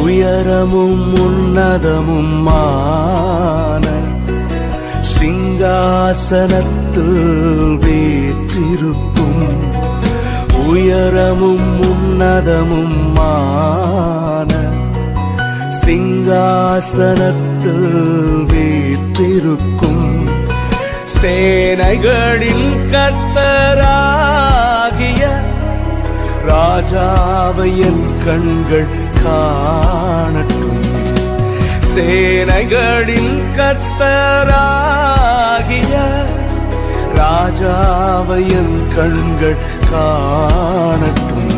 உயரமும் உன்னதமுமான சிங்காசனத்தில் வீற்றிருக்கும். உயரமும் உன்னதமுமான சிங்காசனத்தில் வீற்றிருக்கும். சேனைகளின் கர்த்தராகிய ராஜாவை என் கண்கள் காணட்டும். சேனைகளின் கர்த்தராகிய ராஜாவை என் கண்கள் காணட்டும்.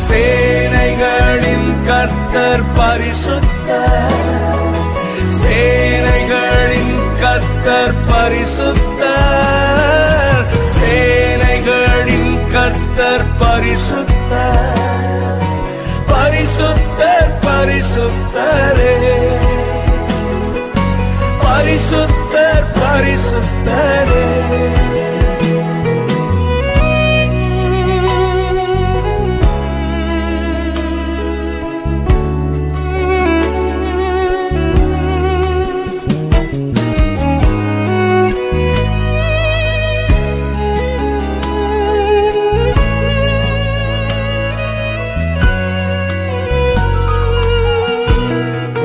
சேனைகளின் கர்த்தர் பரிசுத்தர். சேனைகளின் கர்த்தர் பரிசுத்தர். சேனைகளின் கர்த்தர் பரிசுத்தர். பரிசுத்தர் பரிசுத்தரே. பரிசுத்தர் பரிசுத்தரே.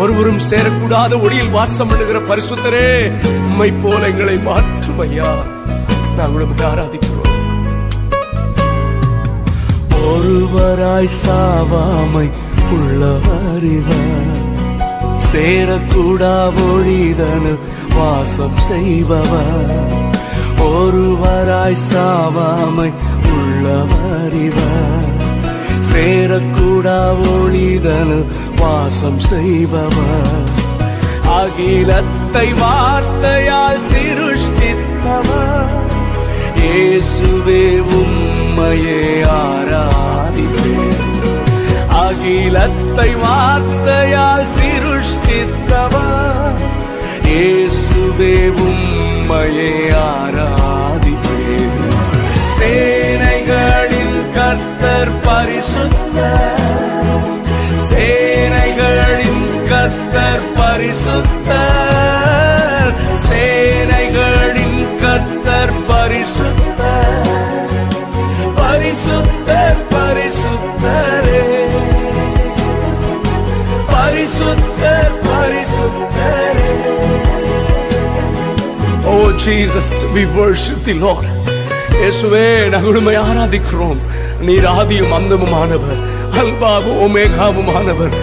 ஒருவரும் சேரக்கூடாத ஒளியில் வாசம் பண்ணுகிற பரிசுத்தரே, உம்மை போல எங்களை மாற்றும் ஐயா. நாங்கள் உம்மை ஆராதிக்கிறோம். ஒருவராய் சாவாமை உள்ளவரிவர், சேரக்கூடா ஒளிதனு வாசம் செய்பவர். ஒருவராய் சாவாமை உள்ளவரிவர், சேரக்கூடா ஒளிதனு வாசம் செய்பவர். அகிலத்தை வார்த்தையால் சிருஷ்டித்தவர். இயேசுவே உம்மையே ஆராதிப்பேன். அகிலத்தை வார்த்தையால் சிருஷ்டித்தவர். இயேசுவே உம்மையே ஆராதிப்பேன். சேனைகளின் கர்த்தர் பரிசுத்தர். சேனைகளின் கர்த்தர் பரிசுத்தர். சேனைகளின் கர்த்தர் பரிசுத்தர். பரிசுத்தர் பரிசுத்தரே. பரிசுத்தர் பரிசுத்தரே. Oh Jesus, we worship the Lord. இயேசுவே, நாங்கள் உம்மை ஆராதிக்கிறோம். நீர் ஆதியும் அந்தமுமானவர், அல்பாவும் ஒமேகாவுமானவர்.